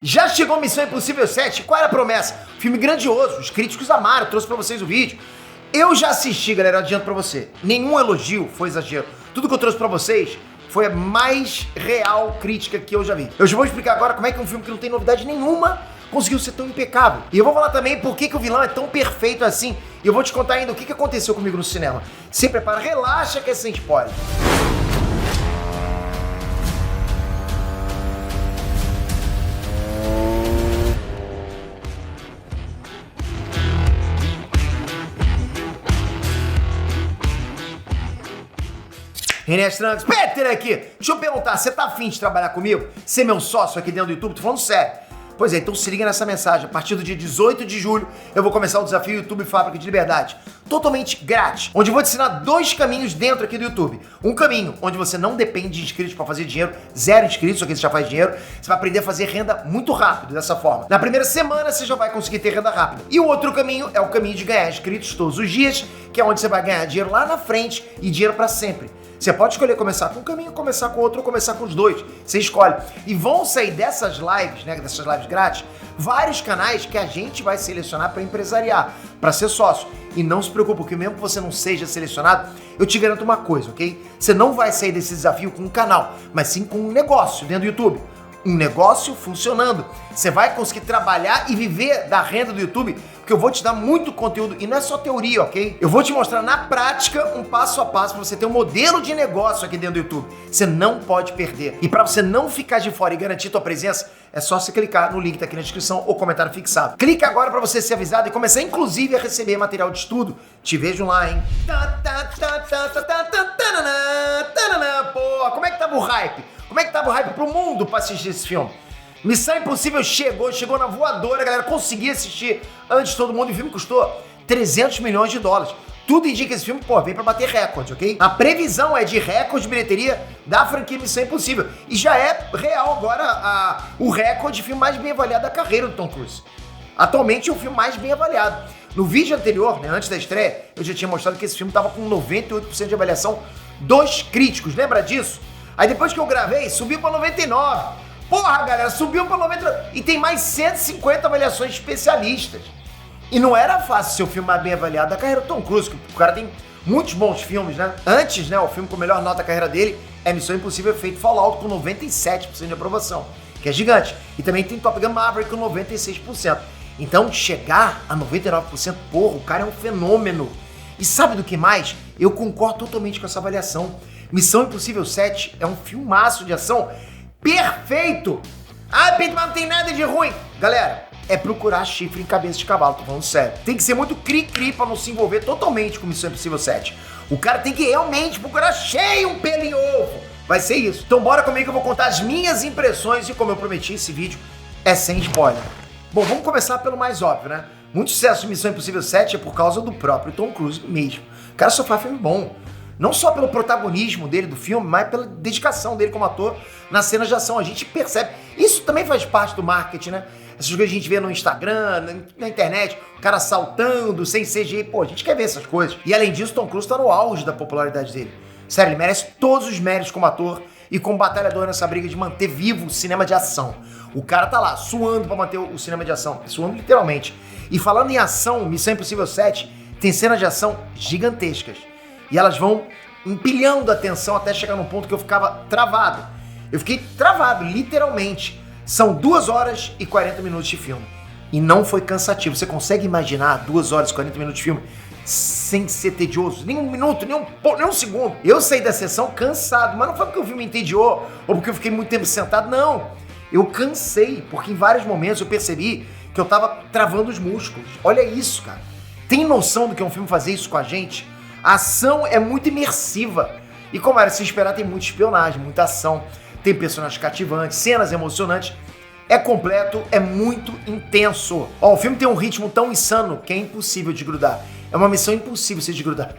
Já chegou Missão Impossível 7, qual era a promessa? Filme grandioso, os críticos amaram, trouxe pra vocês o vídeo. Eu já assisti, galera, eu adianto pra você. Nenhum elogio foi exagero. Tudo que eu trouxe pra vocês foi a mais real crítica que eu já vi. Eu já vou explicar agora como é que um filme que não tem novidade nenhuma conseguiu ser tão impecável. E eu vou falar também por que o vilão é tão perfeito assim. E eu vou te contar ainda o que aconteceu comigo no cinema. Se prepara, relaxa que é sem spoiler. René Stranks, Peter aqui. Deixa eu perguntar, você tá afim de trabalhar comigo? Ser meu sócio aqui dentro do YouTube? Tô falando sério. Pois é, então se liga nessa mensagem. A partir do dia 18 de julho, eu vou começar o desafio YouTube Fábrica de Liberdade. Totalmente grátis. Onde eu vou te ensinar dois caminhos dentro aqui do YouTube. Um caminho onde você não depende de inscritos para fazer dinheiro. 0 inscritos, aqui você já faz dinheiro. Você vai aprender a fazer renda muito rápido dessa forma. Na primeira semana, você já vai conseguir ter renda rápida. E o outro caminho é o caminho de ganhar inscritos todos os dias, que é onde você vai ganhar dinheiro lá na frente e dinheiro para sempre. Você pode escolher começar com um caminho, começar com outro ou começar com os dois. Você escolhe. E vão sair dessas lives, né, dessas lives grátis, vários canais que a gente vai selecionar para empresariar, para ser sócio. E não se preocupe, porque mesmo que você não seja selecionado, eu te garanto uma coisa, ok? Você não vai sair desse desafio com um canal, mas sim com um negócio dentro do YouTube. Um negócio funcionando. Você vai conseguir trabalhar e viver da renda do YouTube, porque eu vou te dar muito conteúdo, e não é só teoria, ok? Eu vou te mostrar na prática um passo a passo para você ter um modelo de negócio aqui dentro do YouTube. Você não pode perder. E para você não ficar de fora e garantir tua presença, é só você clicar no link que tá aqui na descrição ou comentário fixado. Clica agora para você ser avisado e começar inclusive a receber material de estudo. Te vejo lá, hein? Pô, como é que tava o hype? Como é que tava o hype pro mundo pra assistir esse filme? Missão Impossível chegou na voadora, galera, consegui assistir antes de todo mundo, e o filme custou 300 milhões de dólares. Tudo indica que esse filme, pô, vem pra bater recorde, ok? A previsão é de recorde de bilheteria da franquia Missão Impossível. E já é real agora o recorde de filme mais bem avaliado da carreira do Tom Cruise. Atualmente é o filme mais bem avaliado. No vídeo anterior, né, antes da estreia, eu já tinha mostrado que esse filme tava com 98% de avaliação dos críticos, lembra disso? Aí depois que eu gravei, subiu pra 99%. Porra, galera, subiu pra 99%. E tem mais 150 avaliações de especialistas. E não era fácil ser o filme mais bem avaliado da carreira do Tom Cruise, que o cara tem muitos bons filmes, né? Antes, né, o filme com a melhor nota da carreira dele é Missão Impossível Efeito Fallout, com 97% de aprovação, que é gigante. E também tem Top Gun Maverick com 96%. Então, chegar a 99%, porra, o cara é um fenômeno. E sabe do que mais? Eu concordo totalmente com essa avaliação. Missão Impossível 7 é um filmaço de ação perfeito! Ah, Pedro, mas não tem nada de ruim! Galera, é procurar chifre em cabeça de cavalo, tô falando sério. Tem que ser muito cri-cri pra não se envolver totalmente com Missão Impossível 7. O cara tem que realmente procurar cheio um pelo em ovo. Vai ser isso. Então bora comigo que eu vou contar as minhas impressões, e como eu prometi, esse vídeo é sem spoiler. Bom, vamos começar pelo mais óbvio, né? Muito sucesso de Missão Impossível 7 é por causa do próprio Tom Cruise mesmo. O cara só faz filme bom. Não só pelo protagonismo dele do filme, mas pela dedicação dele como ator nas cenas de ação. A gente percebe. Isso também faz parte do marketing, né? Essas coisas que a gente vê no Instagram, na internet, o cara saltando, sem CGI. Pô, a gente quer ver essas coisas. E além disso, Tom Cruise tá no auge da popularidade dele. Sério, ele merece todos os méritos como ator e como batalhador nessa briga de manter vivo o cinema de ação. O cara tá lá, suando pra manter o cinema de ação. Suando literalmente. E falando em ação, Missão Impossível 7 tem cenas de ação gigantescas. E elas vão empilhando a tensão até chegar num ponto que eu ficava travado. Eu fiquei travado, literalmente. São 2 horas e 40 minutos de filme. E não foi cansativo. Você consegue imaginar 2 horas e 40 minutos de filme sem ser tedioso? Nem um minuto, nem um segundo. Eu saí da sessão cansado, mas não foi porque o filme me entediou ou porque eu fiquei muito tempo sentado, não. Eu cansei, porque em vários momentos eu percebi que eu tava travando os músculos. Olha isso, cara. Tem noção do que é um filme fazer isso com a gente? A ação é muito imersiva. E como era de se esperar, tem muita espionagem, muita ação, tem personagens cativantes, cenas emocionantes. É completo, é muito intenso. Ó, o filme tem um ritmo tão insano que é impossível de grudar. É uma missão impossível você de grudar.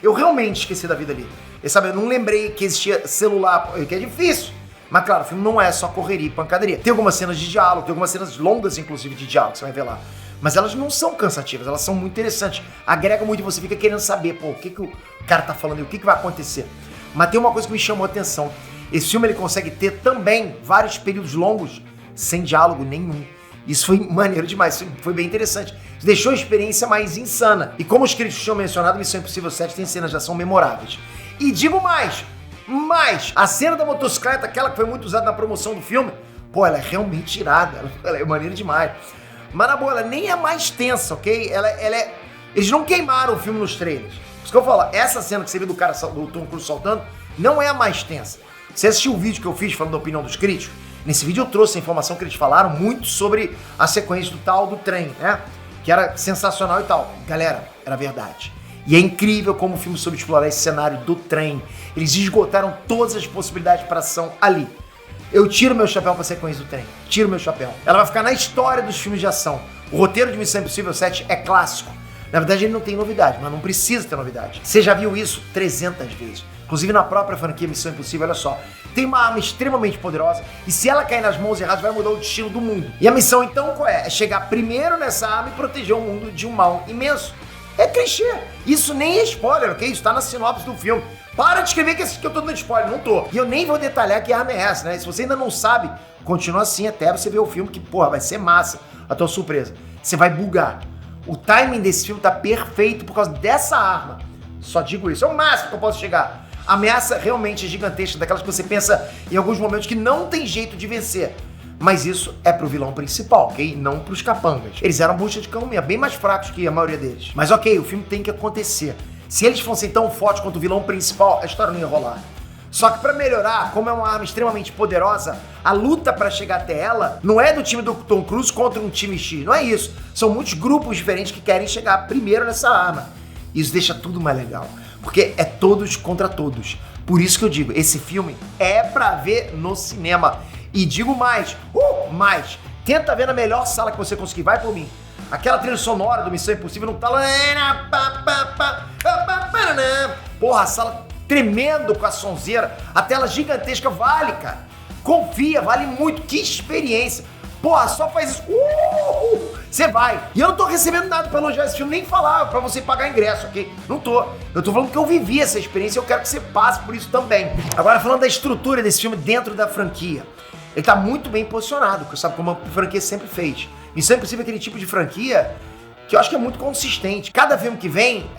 Eu realmente esqueci da vida ali. E, sabe, eu não lembrei que existia celular, que é difícil. Mas claro, o filme não é só correria e pancadaria. Tem algumas cenas de diálogo, tem algumas cenas longas, inclusive, de diálogo, você vai ver lá. Mas elas não são cansativas, elas são muito interessantes. Agrega muito e você fica querendo saber, pô, o que o cara tá falando e o que vai acontecer. Mas tem uma coisa que me chamou a atenção. Esse filme ele consegue ter também vários períodos longos sem diálogo nenhum. Isso foi maneiro demais, isso foi bem interessante. Deixou a experiência mais insana. E como os críticos tinham mencionado, Missão Impossível 7 tem cenas de ação memoráveis. E digo mais, a cena da motocicleta, aquela que foi muito usada na promoção do filme, pô, ela é realmente irada, ela é maneira demais. Mas na boa, ela nem é mais tensa, ok? Eles não queimaram o filme nos trailers. Por isso que eu falo, essa cena que você viu do Tom Cruise soltando, não é a mais tensa. Você assistiu o vídeo que eu fiz falando da opinião dos críticos? Nesse vídeo eu trouxe a informação que eles falaram muito sobre a sequência do tal do trem, né? Que era sensacional e tal. Galera, era verdade. E é incrível como o filme soube explorar esse cenário do trem. Eles esgotaram todas as possibilidades para ação ali. Eu tiro meu chapéu pra sequência do trem. Tiro meu chapéu. Ela vai ficar na história dos filmes de ação. O roteiro de Missão Impossível 7 é clássico. Na verdade, ele não tem novidade, mas não precisa ter novidade. Você já viu isso 300 vezes. Inclusive na própria franquia Missão Impossível, olha só. Tem uma arma extremamente poderosa e se ela cair nas mãos erradas vai mudar o destino do mundo. E a missão então qual é? É chegar primeiro nessa arma e proteger o mundo de um mal imenso. É clichê. Isso nem é spoiler, ok? Isso tá na sinopse do filme. Para de escrever que eu tô dando spoiler, não tô. E eu nem vou detalhar que arma é essa, né? Se você ainda não sabe, continua assim até você ver o filme que, porra, vai ser massa a tua surpresa. Você vai bugar. O timing desse filme tá perfeito por causa dessa arma. Só digo isso. É o máximo que eu posso chegar. A ameaça realmente é gigantesca, daquelas que você pensa em alguns momentos que não tem jeito de vencer. Mas isso é pro vilão principal, ok? Não pros capangas. Eles eram bucha de cão bem mais fracos que a maioria deles. Mas ok, o filme tem que acontecer. Se eles fossem tão fortes quanto o vilão principal, a história não ia rolar. Só que pra melhorar, como é uma arma extremamente poderosa, a luta pra chegar até ela não é do time do Tom Cruise contra um time X, não é isso. São muitos grupos diferentes que querem chegar primeiro nessa arma. Isso deixa tudo mais legal, porque é todos contra todos. Por isso que eu digo, esse filme é pra ver no cinema. E digo mais, tenta ver na melhor sala que você conseguir, vai por mim. Aquela trilha sonora do Missão Impossível não tá lá. Porra, a sala tremendo com a sonzeira, a tela gigantesca, vale, cara. Confia, vale muito, que experiência. Porra, só faz isso. Você vai. E eu não tô recebendo nada pra elogiar esse filme, nem falar pra você pagar ingresso, ok? Não tô. Eu tô falando que eu vivi essa experiência e eu quero que você passe por isso também. Agora, falando da estrutura desse filme dentro da franquia. Ele tá muito bem posicionado, sabe como a franquia sempre fez. Missão Impossível é aquele tipo de franquia que eu acho que é muito consistente. Cada filme que vem,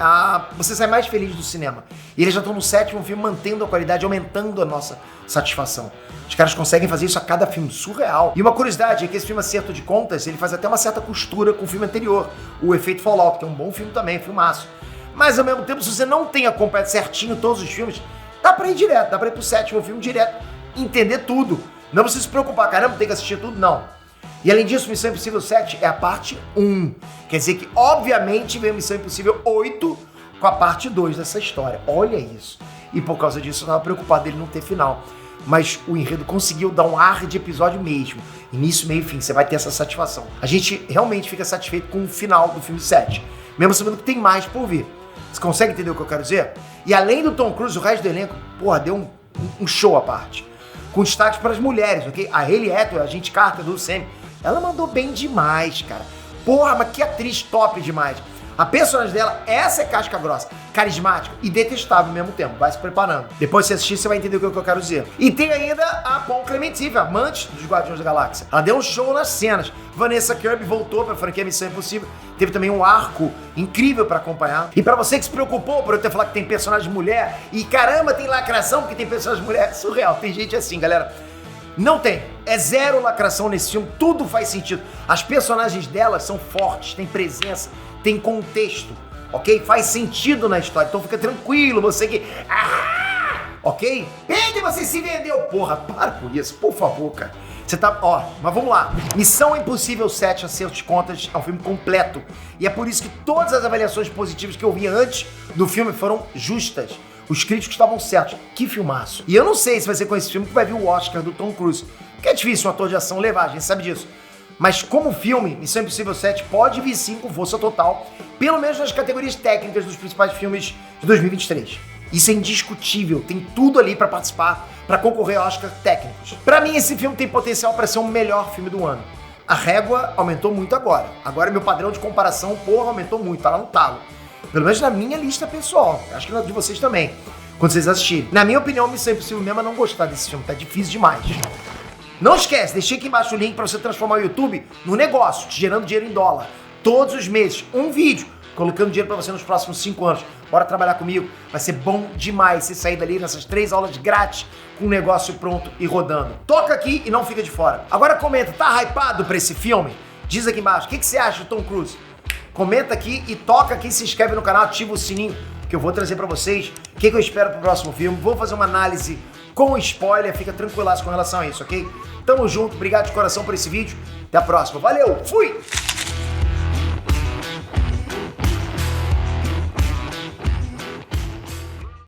você sai mais feliz do cinema. E eles já estão no 7º filme mantendo a qualidade, aumentando a nossa satisfação. Os caras conseguem fazer isso a cada filme, surreal. E uma curiosidade é que esse filme Acerto de Contas, ele faz até uma certa costura com o filme anterior, o Efeito Fallout, que é um bom filme também, filmaço. Mas ao mesmo tempo, se você não tem acompanhado certinho todos os filmes, dá pra ir direto, dá pra ir pro 7º filme direto, entender tudo. Não precisa se preocupar, caramba, tem que assistir tudo, não. E além disso, Missão Impossível 7 é a parte 1. Quer dizer que, obviamente, vem Missão Impossível 8 com a parte 2 dessa história. Olha isso. E por causa disso, eu tava preocupado dele não ter final. Mas o enredo conseguiu dar um ar de episódio mesmo. Início, meio e fim, você vai ter essa satisfação. A gente realmente fica satisfeito com o final do filme 7. Mesmo sabendo que tem mais por vir. Você consegue entender o que eu quero dizer? E além do Tom Cruise, o resto do elenco, porra, deu um show à parte. Com destaques para as mulheres, ok? A Hayley Atwell, a Agente Carter do Sam, ela mandou bem demais, cara. Porra, mas que atriz top demais. A personagem dela, essa é casca grossa, carismática e detestável ao mesmo tempo. Vai se preparando. Depois que você assistir, você vai entender o que eu quero dizer. E tem ainda a Paul Clementive, amante dos Guardiões da Galáxia. Ela deu um show nas cenas. Vanessa Kirby voltou pra franquia Missão Impossível. Teve também um arco incrível pra acompanhar. E pra você que se preocupou por eu ter falado que tem personagem mulher, e caramba, tem lacração porque tem personagem mulher, surreal. Tem gente assim, galera. Não tem. É zero lacração nesse filme. Tudo faz sentido. As personagens delas são fortes, têm presença, tem contexto, ok? Faz sentido na história, então fica tranquilo, você que... ok? Pedro, você se vendeu! Porra, para com isso, por favor, cara. Você tá... mas vamos lá. Missão Impossível 7, Acerto de Contas, é um filme completo. E é por isso que todas as avaliações positivas que eu vi antes do filme foram justas. Os críticos estavam certos. Que filmaço. E eu não sei se vai ser com esse filme que vai vir o Oscar do Tom Cruise. Porque é difícil um ator de ação levar, a gente sabe disso. Mas como filme, Missão Impossível 7 pode vir sim com força total, pelo menos nas categorias técnicas dos principais filmes de 2023. Isso é indiscutível, tem tudo ali pra participar, pra concorrer a Oscar técnicos. Pra mim, esse filme tem potencial pra ser o melhor filme do ano. A régua aumentou muito agora. Agora meu padrão de comparação, porra, aumentou muito, tá lá no talo. Pelo menos na minha lista pessoal, acho que na de vocês também, quando vocês assistirem. Na minha opinião, Missão Impossível mesmo é não gostar desse filme, tá difícil demais. Não esquece, deixei aqui embaixo o link para você transformar o YouTube no negócio, te gerando dinheiro em dólar. Todos os meses, um vídeo, colocando dinheiro para você nos próximos 5 anos. Bora trabalhar comigo, vai ser bom demais você sair dali nessas 3 aulas grátis com o negócio pronto e rodando. Toca aqui e não fica de fora. Agora comenta, tá hypado pra esse filme? Diz aqui embaixo, o que você acha do Tom Cruise? Comenta aqui e toca aqui, se inscreve no canal, ativa o sininho, que eu vou trazer pra vocês o que eu espero pro próximo filme. Vou fazer uma análise com spoiler, fica tranquilaço com relação a isso, ok? Tamo junto, obrigado de coração por esse vídeo. Até a próxima, valeu, fui!